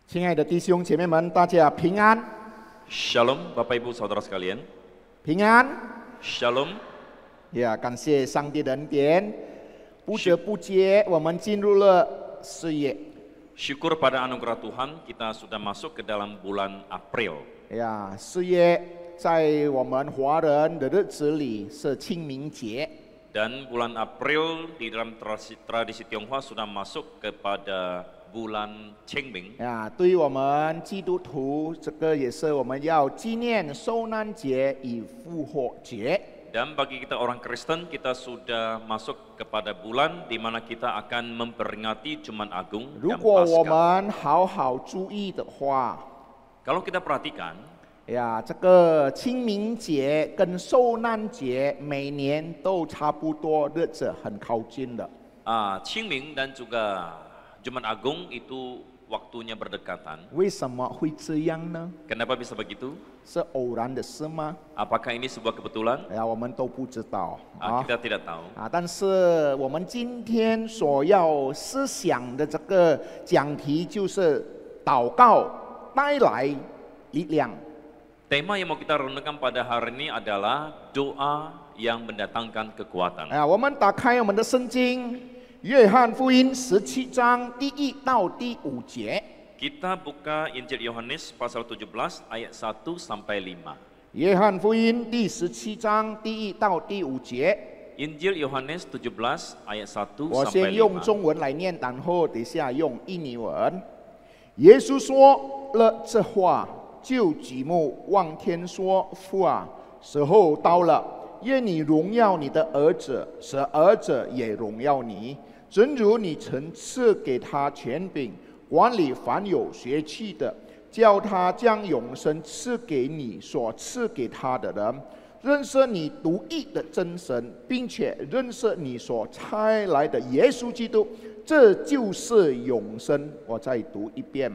亲爱的弟兄姐妹们，大家平安， Shalom Bapak Ibu Saudara sekalian. 平安。 Shalom. 呀，感谢上帝的恩典，不知不觉我们进入了4月。 Syukur pada anugerah Tuhan kita sudah masuk ke dalam bulan April. 呀，4月在我们华人的日子里是清明节。 Dan bulan April di dalam tradisi Tionghoa sudah masuk kepada bulan Qingming. 呀，对于我们基督徒，这个也是我们要纪念受难节与复活节。 Dan bagi kita orang Kristen, kita sudah masuk kepada bulan di mana kita akan memperingati Jumat Agung 如 dan 果我 Paskah. 们好好注意的话， Kalau kita perhatikan, 呀，这个清明节跟受难节每年都差不多，日子很靠近的。 Qingming dan juga Jumat Agung itu waktunya berdekatan. 为什么会这样呢？ Kenapa bisa begitu? 是偶然的事吗？ Apakah ini sebuah kebetulan? 呀，我们都不知道啊。 Kita tidak tahu. 但是我们今天所要思想的这个讲题就是祷告带来力量。 Tema yang mau kita renungkan pada hari ini adalah doa yang mendatangkan kekuatan. 我们打开我们的圣经，约翰福音17章第1到第5节。 Kita buka Injil Yohanes pasal 17 ayat 1 sampai 5. 约翰福音第17章第1到第5节。 Injil Yohanes 17 ayat 1我 sampai 先用 5. 中文来念，然后等下用印尼文。耶稣说了这话，就举目望天说：“父啊，时候到了，愿你荣耀你的儿子，使儿子也荣耀你，正如你曾赐给他权柄，管理凡有血气的，叫他将永生赐给你所赐给他的人。” 认识你独一的真神，并且认识你所差来的耶稣基督，这就是永生。我再读一遍：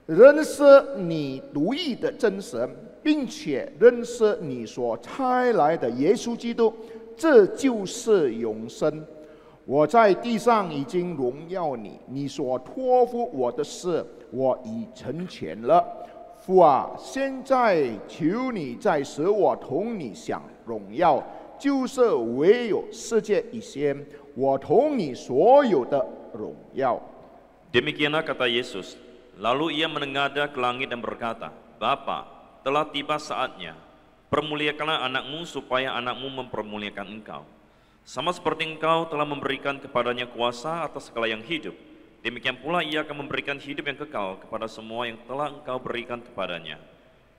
认识你独一的真神，并且认识你所差来的耶稣基督，这就是永生。我在地上已经荣耀你，你所托付我的事，我已成全了。 父啊，现在求你再使我同你享荣耀，就是唯有世界以前，我同你所有的荣耀。 Demikianlah kata Yesus. Lalu ia menengadah ke langit dan berkata, Bapa, telah tiba saatnya. Permuliakanlah anakmu supaya anakmu mempermuliakan engkau. Sama seperti engkau telah memberikan kepadanya kuasa atas segala yang hidup. Demikian pula ia akan memberikan hidup yang kekal kepada semua yang telah engkau berikan kepadanya.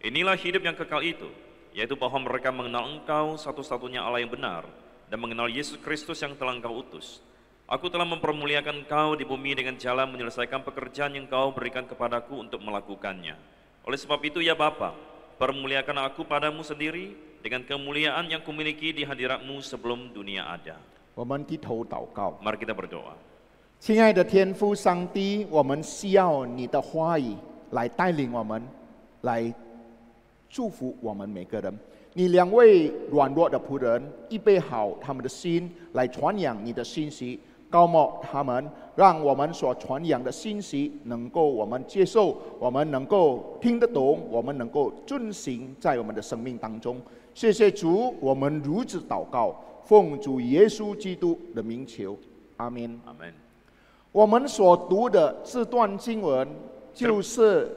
Inilah hidup yang kekal itu, yaitu bahwa mereka mengenal engkau satu-satunya Allah yang benar, dan mengenal Yesus Kristus yang telah engkau utus. Aku telah mempermuliakan engkau di bumi dengan jalan menyelesaikan pekerjaan yang engkau berikan kepadaku untuk melakukannya. Oleh sebab itu ya Bapa, permuliakan aku padamu sendiri dengan kemuliaan yang kumiliki di hadiratmu sebelum dunia ada. 我们低头祷告， Mari kita berdoa. 亲爱的天父上帝，我们需要你的话语来带领我们，来祝福我们每个人。你2位软弱的仆人，预备好他们的心来传扬你的信息，高莫他们，让我们所传扬的信息能够我们接受，我们能够听得懂，我们能够遵行在我们的生命当中。谢谢主，我们如此祷告，奉主耶稣基督的名求，阿门。 Amin. 我们所读的这段经文，就是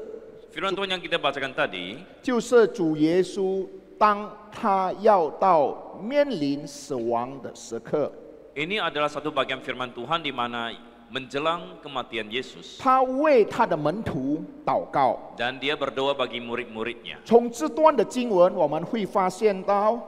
Firman Tuhan yang kita bacakan tadi 就是主耶稣当他要到面临死亡的时刻， ini adalah satu bagian firman Tuhan di mana menjelang kematian Yesus 他为他的门徒祷告。 dan dia berdoa bagi murid-muridnya. 从这段的经文，我们会发现到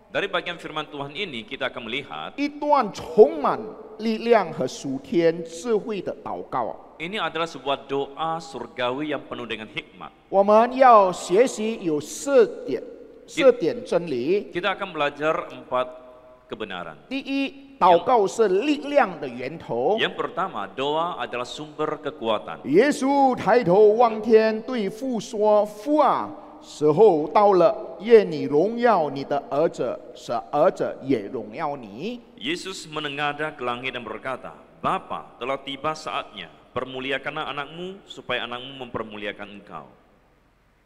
Dari bagian firman Tuhan ini kita akan melihat 一段充满力量和属天智慧的祷告。 ini adalah sebuah doa surgawi yang penuh dengan hikmat. 我们要学习有4点真理。 Kita akan belajar 4 kebenaran. 第一，祷告是力量的源头。 Yang pertama, doa adalah sumber kekuatan. 耶稣抬头望天，对父说：“父啊，时候到了，愿你荣耀你的儿子，使儿子也荣耀你。” Yesus menengadah ke langit dan berkata, Bapa, telah tiba saatnya. permuliakanlah anakmu supaya anakmu mempermuliakan engkau.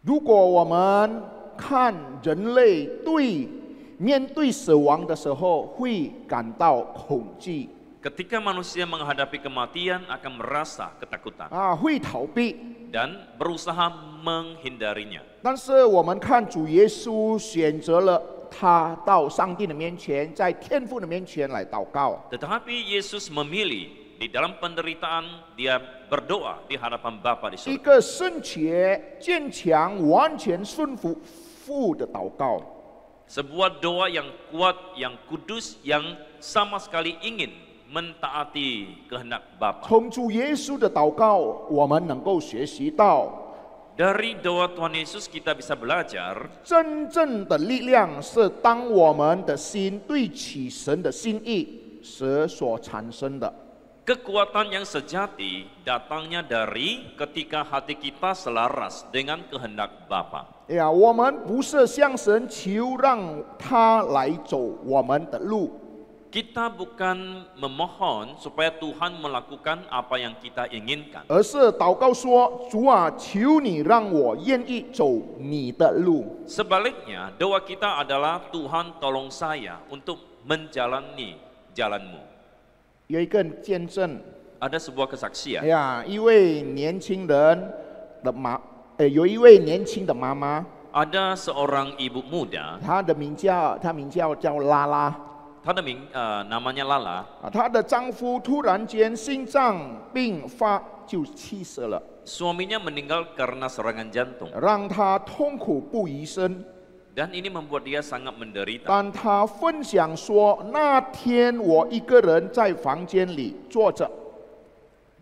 如果我们看人类面对死亡的时候会感到恐惧 Ketika manusia menghadapi kematian akan merasa ketakutan 会逃避， dan berusaha menghindarinya. 但是我们看主耶稣选择了他到上帝的面前，在天父的面前来祷告。 Tetapi Yesus memilih di dalam penderitaan dia berdoa di hadapan Bapa di 一 surga. 个圣洁、坚强、完全顺服父的祷告。 Sebuah doa yang kuat, yang kudus, yang sama sekali ingin mentaati kehendak Bapa. 从主耶稣的祷告，我们能够学习到， Dari doa Tuhan Yesus kita bisa belajar 真正的力量是当我们的心对齐神的心意时所产生的。 kekuatan yang sejati datangnya dari ketika hati kita selaras dengan kehendak Bapa. 呀，我们不是向神求让他来走我们的路， Kita bukan memohon supaya Tuhan melakukan apa yang kita inginkan. 而是祷告说：“主啊，求你让我愿意走你的路。” Sebaliknya, doa kita adalah Tuhan tolong saya untuk menjalani jalanmu. 有一个见证， Ada sebuah kesaksian. 一位年轻人的有一位年轻的妈妈， Ada seorang ibu muda, 她名叫拉拉。 namanya Lala. 她的丈夫突然间心脏病发就去世了， Suaminya meninggal karena serangan jantung. 让她痛苦不已生。 Dan ini membuat dia sangat menderita. 但她分享说，那天我一个人在房间里坐着，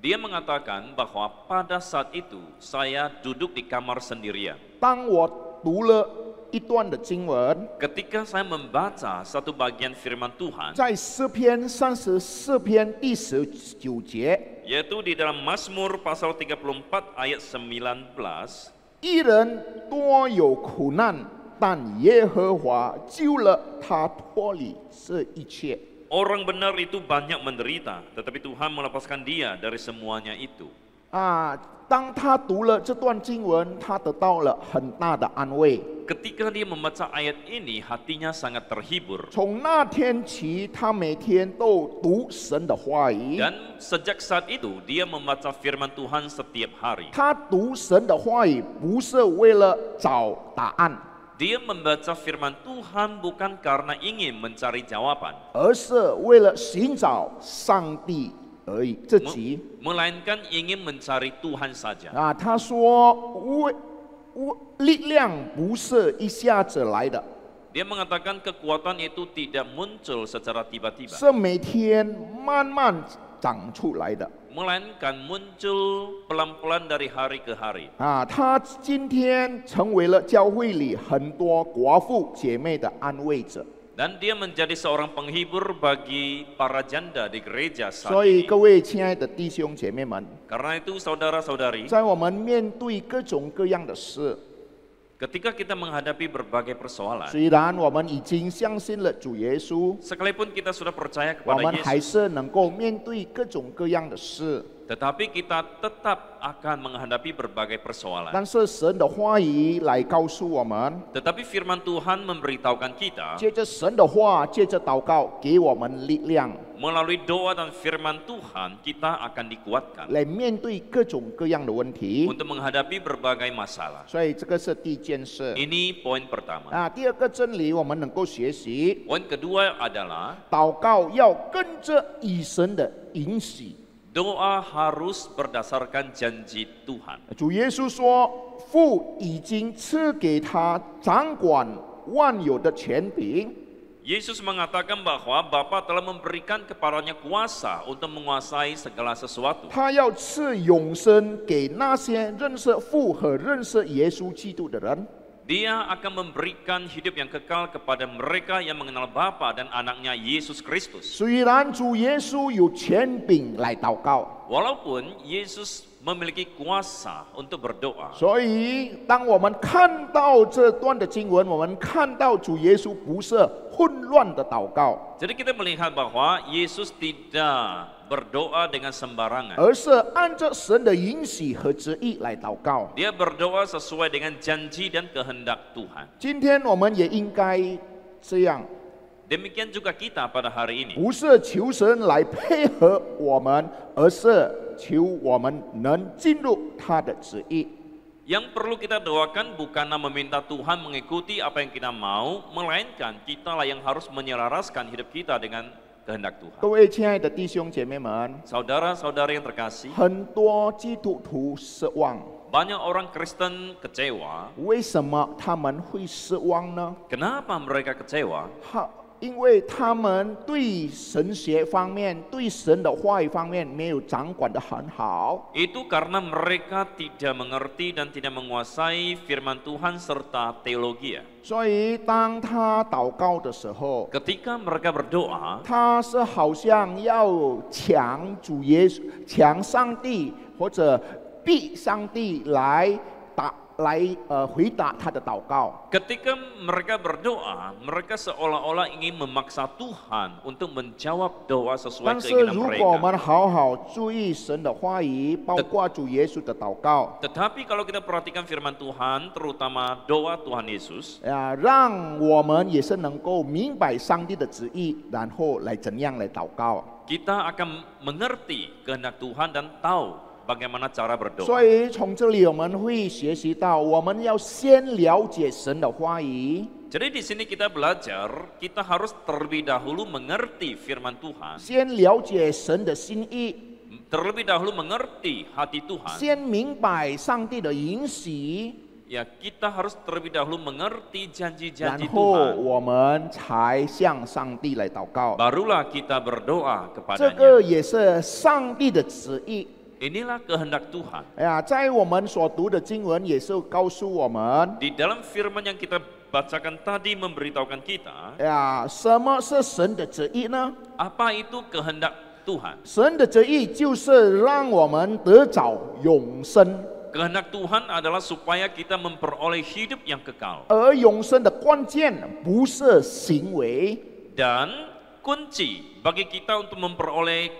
Dia mengatakan bahwa pada saat itu saya duduk di kamar sendirian. 当我读了一段的经文， Ketika saya membaca satu bagian firman Tuhan, 在诗篇34篇第19节， yaitu di dalam Mazmur pasal 34 ayat 19, 一人多有苦难，但耶和华救了他脱离这一切。 orang benar itu banyak menderita, tetapi Tuhan melepaskan dia dari semuanya itu. 当他读了这段经文，他得到了很大的安慰。 Ketika dia membaca ayat ini, hatinya sangat terhibur. 从那天起，他每天都读神的话语。 Dan sejak saat itu, dia membaca firman Tuhan setiap hari. 他读神的话语不是为了找答案， Dia membaca firman Tuhan bukan karena ingin mencari jawaban, 而是为了寻找上帝而已。自己 melainkan ingin mencari Tuhan saja. 他说力量不是一下子来的， Dia mengatakan kekuatan itu tidak muncul secara tiba-tiba, 是每天慢慢长出来的。 melainkan muncul pelan-pelan dari hari ke hari. 他今天成为了教会里很多寡妇姐妹的安慰者。 Dan dia menjadi seorang penghibur bagi para janda di gereja saat 所以 ini. 各位亲爱的弟兄姐妹们， Karena itu saudara-saudari, 在我们面对各种各样的事， ketika kita menghadapi berbagai persoalan, 虽然我们已经相信了主耶稣， sekalipun kita sudah percaya 我 kepada 们还 Yesus, 是能够面对各种各样的事。 tetapi kita tetap akan menghadapi berbagai persoalan. 但是神的话语来告诉我们， Tetapi firman Tuhan memberitahukan kita, 借着神的话，借着祷告，给我们力量， melalui doa dan firman Tuhan kita akan dikuatkan 来面对各种各样的问题。 untuk menghadapi berbagai masalah. 所以这个是第一件事。 Ini poin pertama. 第二个真理我们能够学习， Poin kedua adalah 祷告要跟着以神的允许。 doa harus berdasarkan janji Tuhan. 主耶稣说，父已经赐给他掌管万有的权柄。 Yesus mengatakan bahwa Bapa telah memberikan kepadanya kuasa untuk menguasai segala sesuatu. 他要赐永生给那些认识父和认识耶稣基督的人。 Dia akan memberikan hidup yang kekal kepada mereka yang mengenal Bapa dan anaknya Yesus Kristus. 虽然主耶稣有权柄来祷告， Walaupun Yesus memiliki kuasa untuk berdoa, 所以当我们看到这段的经文，我们看到主耶稣不是混乱的祷告， Jadi kita melihat bahwa Yesus tidak berdoa dengan sembarangan. 而是按照神的允许和旨意来祷告。 Dia berdoa sesuai dengan janji dan kehendak Tuhan. 今天我们也应该这样， Demikian juga kita pada hari ini. 不是求神来配合我们，而是求我们能进入他的旨意。 Yang perlu kita doakan bukanlah meminta Tuhan mengikuti apa yang kita mau, melainkan kitalah yang harus menyelaraskan hidup kita dengan kehendak Tuhan. 各位亲爱的弟兄姐妹们， Saudara-saudara yang terkasih, 很多基督徒失望， banyak orang Kristen kecewa. 为什么他们会失望呢？ Kenapa mereka kecewa? 因为他们对神学方面、对神的话语方面没有掌管得很好。 Itu karena mereka tidak mengerti dan tidak menguasai firman Tuhan serta teologi. 所以当他祷告的时候， Ketika mereka berdoa, 他是好像要抢主耶稣、抢上帝或者逼上帝来回答他的祷告。 ketika mereka berdoa, mereka seolah-olah ingin memaksa Tuhan untuk menjawab doa sesuai 但是 keinginan 如果我 mereka. 们好好注意神的话语，包括主耶稣的祷告， Tetapi kalau kita perhatikan firman Tuhan, terutama doa Tuhan Yesus, 让我们也是能够明白上帝的旨意，然后来怎样来祷告。 kita akan mengerti kehendak Tuhan dan tahu bagaimana cara 所 berdoa. 以从这里我们会学习到，我们要先了解神的话语， Jadi di sini kita belajar, kita harus terlebih dahulu mengerti firman Tuhan, 先了解神的心意， terlebih dahulu mengerti hati Tuhan. 先明白上帝的允许， Ya, kita harus terlebih dahulu mengerti 然 janji-janji 后 Tuhan. 我们才向上帝来祷告。 Barulah kita berdoa 这 kepadanya. 个也是上帝的旨意。 Inilah kehendak Tuhan. 在我们所读的经文也是告诉我们， Di dalam firman yang kita bacakan tadi memberitahukan kita, 什么是神的旨意呢？ apa itu kehendak Tuhan. 神的旨意就是让我们得着永生， Kehendak Tuhan adalah supaya kita memperoleh hidup yang kekal. 而永生的关键不是行为， Dan kunci bagi kita untuk memperoleh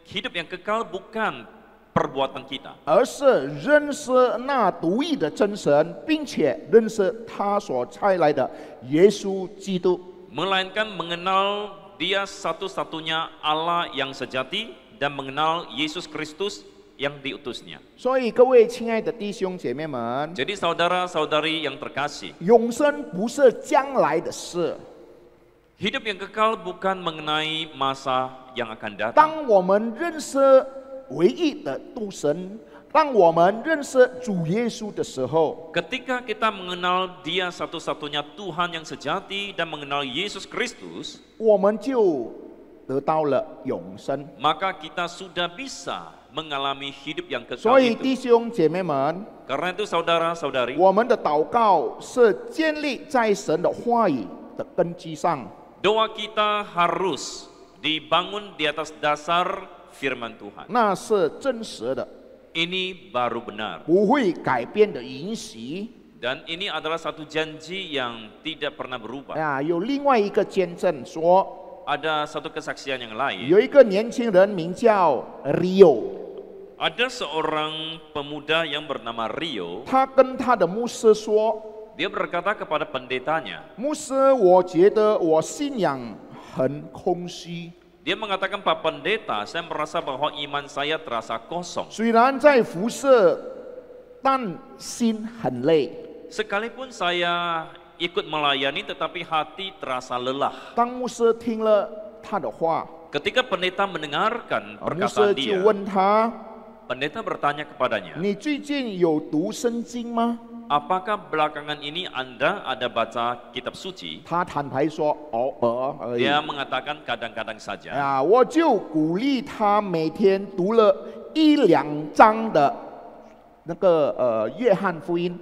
hidup yang kekal bukan perbuatan kita, 而是认识那独一的真神，并且认识他所差来的耶稣基督。 melainkan mengenal Dia satu-satunya Allah yang sejati dan mengenal Yesus Kristus yang diutusnya. 所以各位亲爱的弟兄姐妹们， Jadi saudara-saudari yang terkasih, 永生不是将来的事。 hidup yang kekal bukan mengenai masa yang akan datang. 当我们认识唯一的独神，当我们认识主耶稣的时候， Ketika kita mengenal Dia satu-satunya Tuhan yang sejati dan mengenal Yesus Kristus, 我们就得到了永生。 maka kita sudah bisa mengalami hidup yang 所 kekal 以 itu. 弟兄姐妹们， Karena itu saudara-saudari, 我们的祷告是建立在神的话语的根基上。 doa kita harus dibangun di atas dasar firman Tuhan. 那是真实的， Ini baru benar. 不会改变的允许。 Dan ini adalah satu janji yang tidak pernah berubah. 有另外一个见证说， Ada satu kesaksian yang lain. 有一个年轻人名叫 Rio， Ada seorang pemuda yang bernama Rio. 他跟他的牧师说， Dia berkata kepada pendetanya, 牧师，我觉得我信仰很空虚， dia mengatakan, Pak Pendeta, saya merasa bahwa iman saya terasa kosong. 虽然在服侍，但心很累。 Sekalipun saya ikut melayani, tetapi hati terasa lelah. 当牧师听了他的话， Ketika pendeta mendengarkan 牧 perkataan 师就 dia, 问他： pendeta bertanya kepadanya, 你最近有读圣经吗？ apakah belakangan ini Anda ada baca kitab suci? 他坦白说：偶尔而已。 Dia mengatakan kadang-kadang saja. 我就鼓励他每天读了1-2章的那个约翰福音，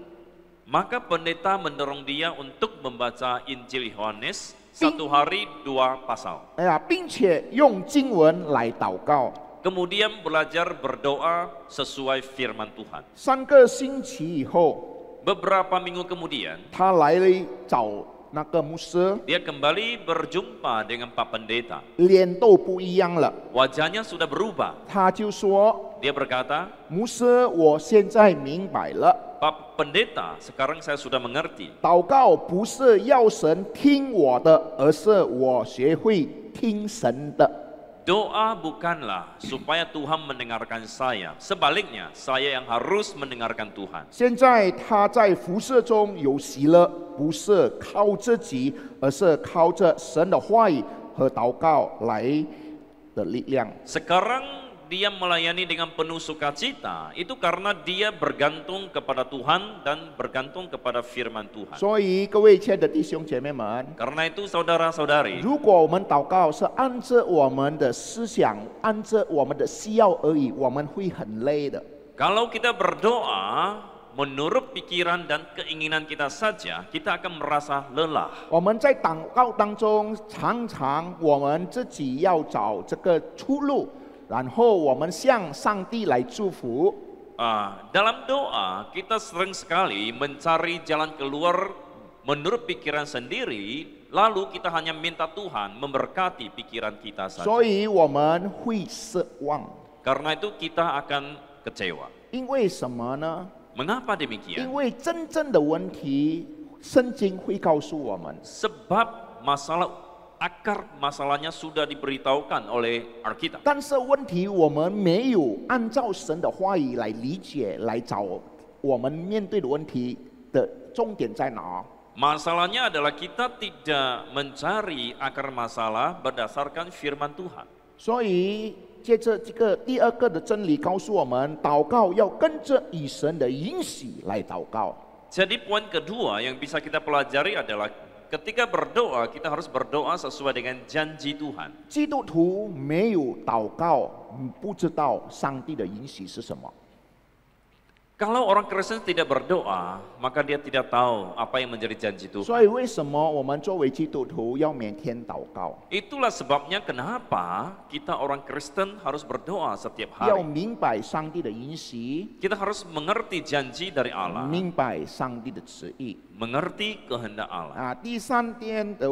Maka pendeta mendorong dia untuk membaca Injil Yohanes 1 hari 2 pasal. 并且用经文来祷告。 Kemudian belajar berdoa sesuai firman Tuhan. 3个星期以后， Beberapa minggu kemudian, 他来找那个牧师 dia kembali berjumpa dengan Pak Pendeta. 脸都不一样了， Wajahnya sudah berubah. 他就说 Dia berkata, 牧师，我现在明白了， Pak Pendeta, sekarang saya sudah mengerti. 祷告不是要神听我的，而是我学会听神的。 Doa bukanlah supaya Tuhan mendengarkan saya. Sebaliknya, saya yang harus mendengarkan Tuhan. 现在他在服侍中有喜乐，不是靠自己，而是靠着神的话语和祷告来的力量。 Sekarang dia melayani dengan penuh sukacita, itu karena dia bergantung kepada Tuhan dan bergantung kepada firman Tuhan. 所以各位亲爱的弟兄姐妹们， Karena itu saudara-saudari, 如果我们祷告是按着我们的思想，按着我们的需要而已，我们会很累的。 kalau kita berdoa menurut pikiran dan keinginan kita saja, kita akan merasa lelah. 我们在祷告当中，常常我们自己要找这个出路，然后我们向上帝来祝福。 Dalam doa, kita sering sekali mencari jalan keluar menurut pikiran sendiri, lalu kita hanya minta Tuhan memberkati pikiran kita saja. 所以我们会失望。 Karena itu kita akan kecewa. 因为什么呢？ Mengapa 因 demikian? 为真正的问题，圣经会告诉我们。 Sebab akar masalahnya sudah diberitahukan oleh Alkitab. 但是问题我们没有按照神的话语来理解，来找我们面对的问题的重点在哪？ Masalahnya adalah kita tidak mencari akar masalah berdasarkan firman Tuhan. 所以接着这个第二个的真理告诉我们，祷告要跟着以神的允许来祷告。 Jadi poin kedua yang bisa kita pelajari adalah ketika berdoa, kita harus berdoa sesuai dengan janji Tuhan. 基督徒没有祷告，不知道上帝的允许是什么。 Kalau orang Kristen tidak berdoa, maka dia tidak tahu apa yang menjadi janji Tuhan. 所以为什么我们作为基督徒要每天祷告？ Itulah sebabnya kenapa kita orang Kristen harus berdoa setiap 要 hari. 明白上帝的允许， Kita harus mengerti janji dari Allah, 明白上帝的旨意。 mengerti kehendak Allah. 第三点的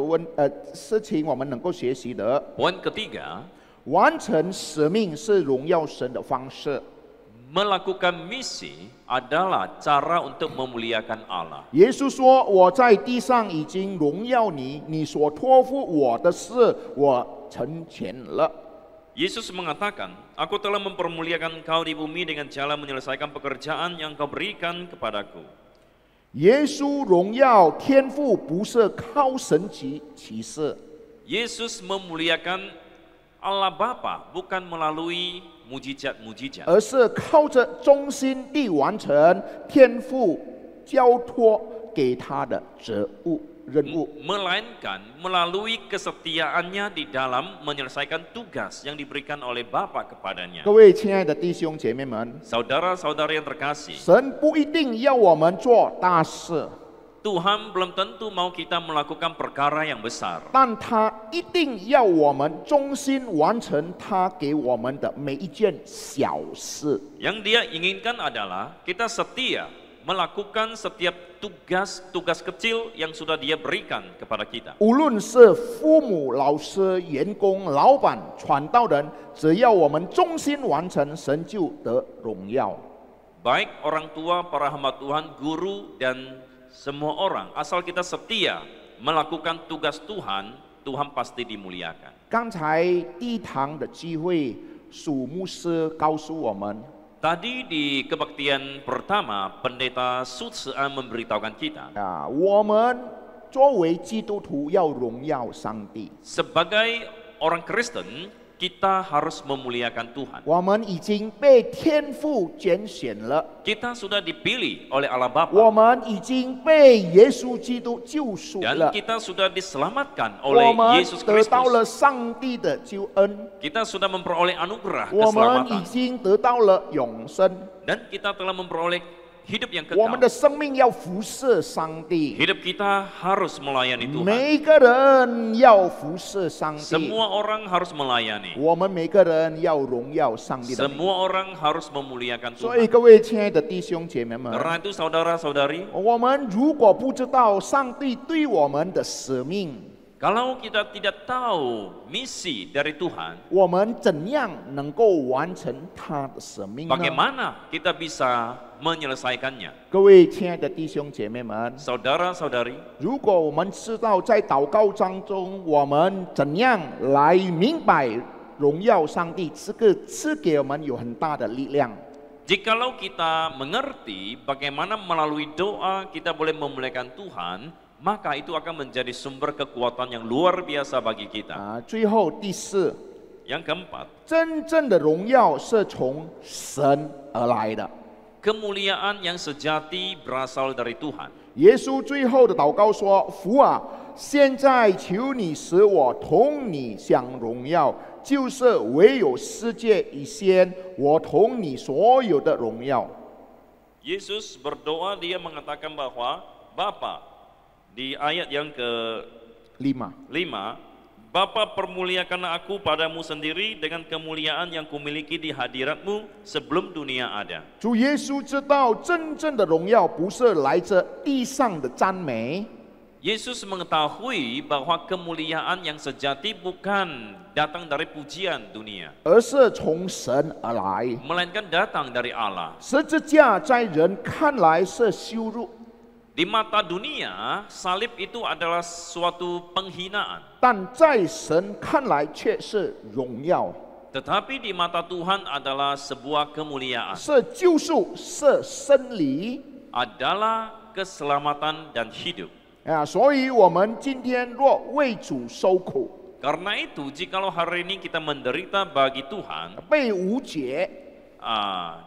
事情，我们能够学习的， Poin ketiga, 完成使命是荣耀神的方式。 melakukan misi adalah cara untuk memuliakan Allah. 耶稣说：“我在地上已经荣耀你，你所托付我的事，我成全了。” Yesus mengatakan, Aku telah mempermuliakan engkau di bumi dengan cara menyelesaikan pekerjaan yang kau berikan kepadaku. 耶稣荣耀天父不是靠神迹启示， Yesus memuliakan Allah Bapa bukan melalui mujizat-mujizat, 而是靠着忠心地完成天父交托给他的任务。 melainkan melalui kesetiaannya di dalam menyelesaikan tugas yang diberikan oleh Bapa kepadanya. 各位亲爱的弟兄姐妹们， Saudara-saudara yang terkasih, 神不一定要我们做大事， Tuhan belum tentu mau kita melakukan perkara yang besar, 但他一定要我们忠心完成他给我们的每一件小事。 yang Dia inginkan adalah kita setia melakukan setiap tugas-tugas kecil yang sudah Dia berikan kepada kita. 无论是父母、老师、员工、老板、传道人，只要我们忠心完成，神就得荣耀。 Baik orang tua, para hamba Tuhan, guru, dan semua orang, asal kita setia melakukan tugas Tuhan, Tuhan pasti dimuliakan. 刚才第一堂的聚会，属牧师告诉我们， Tadi di kebaktian pertama, Pendeta Sutsean memberitahukan kita, 我们作为基督徒要荣耀上帝。 sebagai orang Kristen, kita harus memuliakan Tuhan. 我们已经被天父拣选了， Kita sudah dipilih oleh Allah Bapa, 我们已经被耶稣基督救赎 dan 了， kita sudah diselamatkan 我 oleh 们 Yesus 得到 Kristus. 了上帝的救恩， Kita sudah memperoleh anugerah 我们已 keselamatan, 经得到了永生。 dan kita telah memperoleh hidup yang 我们 kekal. 的生命要服侍上帝， Hidup kita harus melayani Tuhan. 每一个人要服侍上帝， Semua orang harus melayani. 我们每个人要荣耀上帝的名。 Semua orang harus memuliakan 所以 Tuhan. 各位亲爱的弟兄姐妹们， Karena itu saudara-saudari, 我们如果不知道上帝对我们的使命， kalau kita tidak tahu misi dari Tuhan, 我们怎样能够完成他的使命呢？ bagaimana kita bisa menyelesaikannya? 各位亲爱的弟兄姐妹们， Saudara-saudari, 如果我们知道在祷告当中，我们怎样来明白荣耀上帝，这个赐给我们有很大的力量。 jikalau kita mengerti bagaimana melalui doa kita boleh memuliakan Tuhan, maka itu akan menjadi sumber kekuatan yang luar biasa bagi kita. 最后第四， Yang keempat, 真正的荣耀是从神而来的。 kemuliaan yang sejati berasal dari Tuhan. 耶稣最后的祷告说：“父啊，现在求你使我同你享荣耀，就是唯有世界以先，我同你所有的荣耀。” Yesus berdoa, dia mengatakan bahwa Bapa, di ayat yang lima. ke-5, Bapa permuliakan aku padamu sendiri dengan kemuliaan yang kumiliki di hadiratmu sebelum dunia ada. 主耶稣知道，真正的荣耀不是来自地上的赞美， Yesus mengetahui bahwa kemuliaan yang sejati bukan datang dari pujian dunia, 而是从神而来。 melainkan datang dari Allah. 十字架在人看来是羞辱， Di mata dunia, salib itu adalah suatu penghinaan. 但在神看来却是荣耀， Tetapi di mata Tuhan adalah sebuah kemuliaan, 是救赎，是生理。 adalah keselamatan dan hidup. 所以我们今天若为主受苦， Karena itu, jikalau hari ini kita menderita bagi Tuhan, 被误解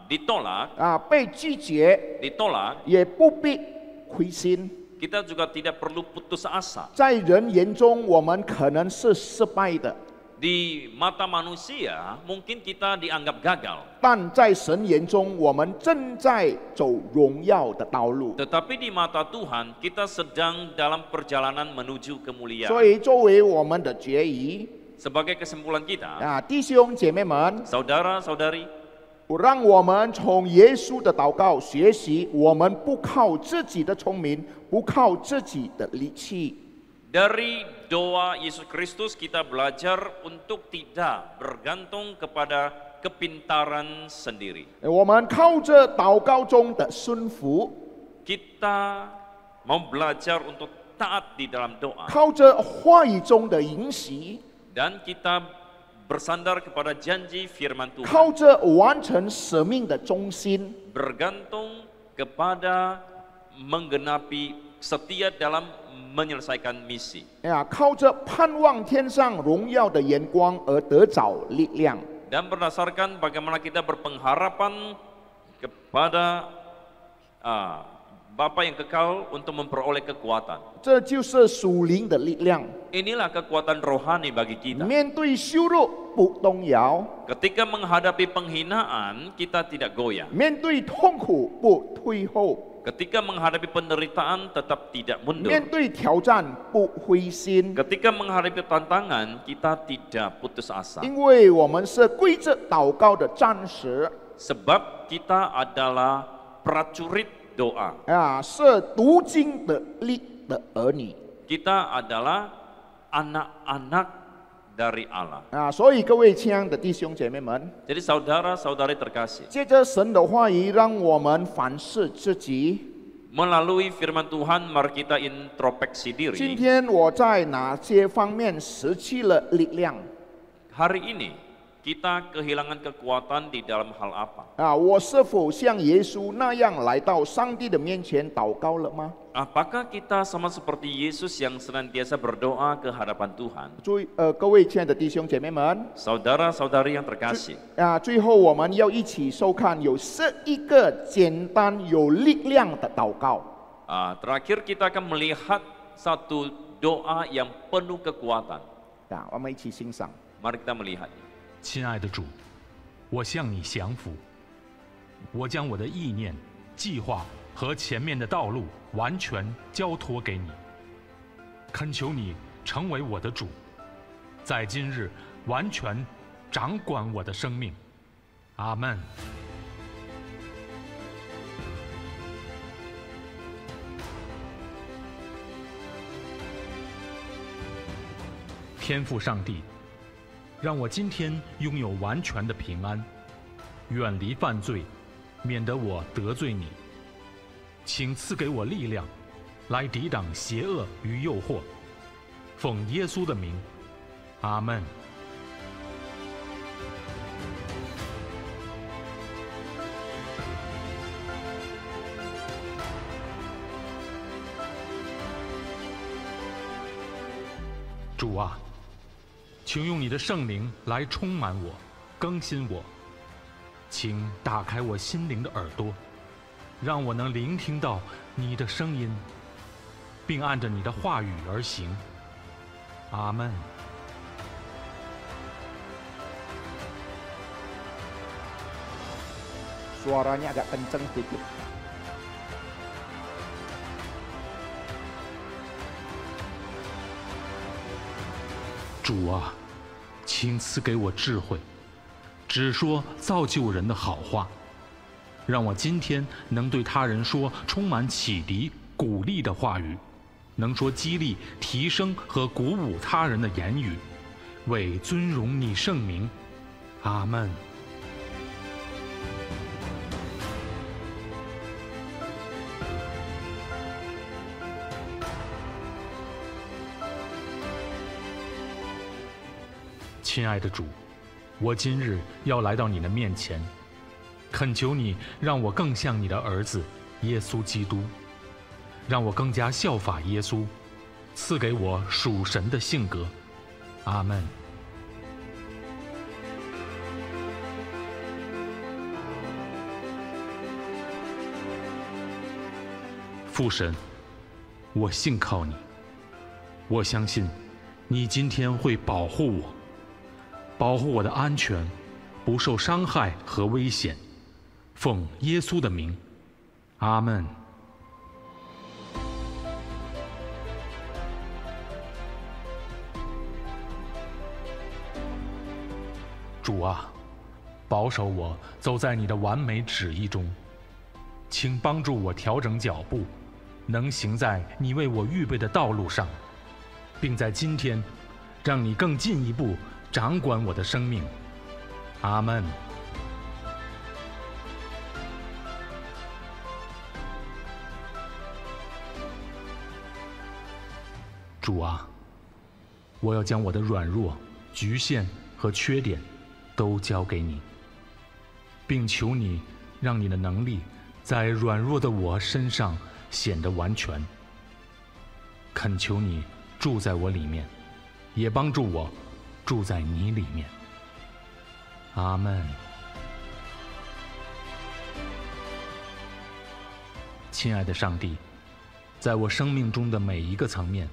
ditolak, 被拒绝， ditolak, 也不必灰心。 kita juga tidak perlu putus asa. 在人眼中，我们可能是失败的， Di mata manusia, mungkin kita dianggap gagal. 但在神眼中，我们正在走荣耀的道路。 Tetapi di mata Tuhan, kita sedang dalam perjalanan menuju 所 kemuliaan. 以，作为我们的决议 Sebagai kesimpulan kita, 弟兄姐妹们， saudara-saudari, 让我们从耶稣的祷告学习，我们不靠自己的聪明，不靠自己的力气， dari doa Yesus Kristus kita belajar untuk tidak bergantung kepada kepintaran sendiri. 我们靠着祷告中的顺服， Kita mau belajar untuk taat di dalam doa, 靠着话语中的允许， dan kita bersandar kepada janji firman Tuhan, 靠着完成使命的忠心， bergantung kepada menggenapi setia dalam menyelesaikan misi, 靠着盼望天上荣耀的眼光而得着力量。 dan berdasarkan bagaimana kita berpengharapan kepada Bapa yang kekal untuk memperoleh kekuatan. 这就是属灵的力量。 Inilah kekuatan rohani bagi kita. 面对羞辱不动摇， Ketika menghadapi penghinaan, kita tidak goyah. 面对痛苦不退后， Ketika menghadapi penderitaan, tetap tidak 面 mundur. 对挑战不灰心， Ketika menghadapi tantangan, kita tidak putus asa. 因为我们是跪着祷告的战士， Sebab kita adalah prajurit doa. 是读经的力的儿女。 Kita adalah anak-anak dari Allah. 所以各位亲爱的弟兄姐妹们， Jadi saudara-saudari terkasih, 借着神的话语，让我们反思自己。 melalui firman Tuhan, mari kita introspeksi 今 diri. 天我在哪些方面失去了力量？ Hari ini kita kehilangan kekuatan di dalam hal apa? 我是否像耶稣那样来到上帝的面前祷告了吗？ Apakah kita sama seperti Yesus yang senantiasa berdoa ke hadapan Tuhan? 各位亲爱的弟兄姐妹们， Saudara-saudari yang terkasih, 最后我们要一起收看有11个简单有力量的祷告。 terakhir kita akan melihat satu doa yang penuh kekuatan. 我们一起欣赏。 Mari kita melihatnya. 亲爱的主，我向你降服，我将我的意念计划和前面的道路完全交托给你。恳求你成为我的主，在今日完全掌管我的生命。阿们。天父上帝，让我今天拥有完全的平安，远离犯罪，免得我得罪你。请赐给我力量，来抵挡邪恶与诱惑。奉耶稣的名，阿们。主啊，请用你的圣灵来充满我，更新我。请打开我心灵的耳朵，让我能聆听到你的声音，并按着你的话语而行。阿们。Suaranya agak kenceng sedikit. 主啊，请赐给我智慧，只说造就人的好话，让我今天能对他人说充满启迪、鼓励的话语，能说激励、提升和鼓舞他人的言语，为尊荣你圣名。阿们。亲爱的主，我今日要来到你的面前，恳求你让我更像你的儿子耶稣基督，让我更加效法耶稣，赐给我属神的性格。阿们。父神，我信靠你，我相信你今天会保护我，保护我的安全，不受伤害和危险。奉耶稣的名，阿们。主啊，保守我走在你的完美旨意中，请帮助我调整脚步，能行在你为我预备的道路上，并在今天让你更进一步掌管我的生命。阿们。主啊，我要将我的软弱、局限和缺点都交给你，并求你让你的能力在软弱的我身上显得完全。恳求你住在我里面，也帮助我住在你里面。阿们。亲爱的上帝，在我生命中的每一个层面，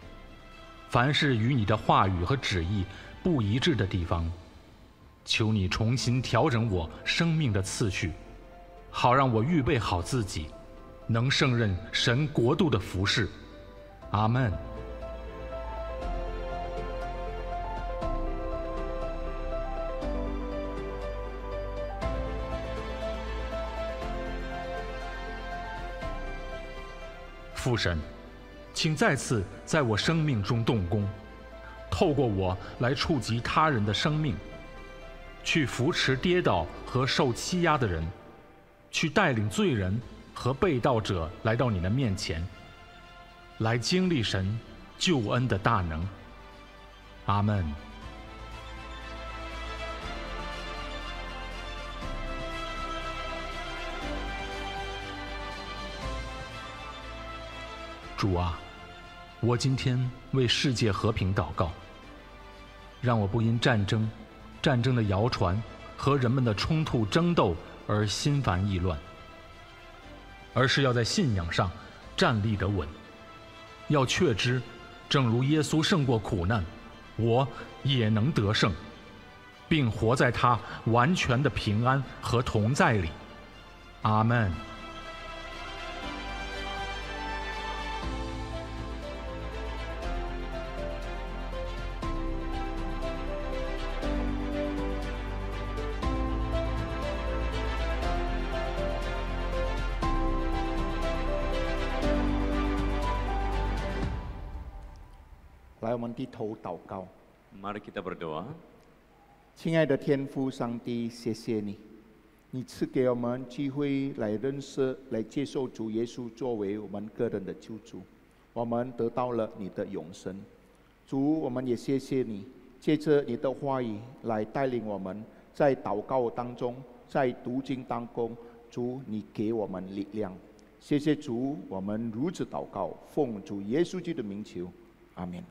凡是与你的话语和旨意不一致的地方，求你重新调整我生命的次序，好让我预备好自己，能胜任神国度的服事。阿们。父神，请再次在我生命中动工，透过我来触及他人的生命，去扶持跌倒和受欺压的人，去带领罪人和被盗者来到你的面前，来经历神救恩的大能。阿们。主啊，我今天为世界和平祷告，让我不因战争的谣传和人们的冲突争斗而心烦意乱，而是要在信仰上站立得稳，要确知，正如耶稣胜过苦难，我也能得胜，并活在他完全的平安和同在里。阿们。来，我们低头祷告。 Mari kita berdoa. 亲爱的天父上帝，谢谢你，你赐给我们机会来认识、来接受主耶稣作为我们个人的救主，我们得到了你的永生。主，我们也谢谢你，借着你的话语来带领我们，在祷告当中，在读经当中，主，你给我们力量。谢谢主，我们如此祷告，奉主耶稣基督的名求，阿门。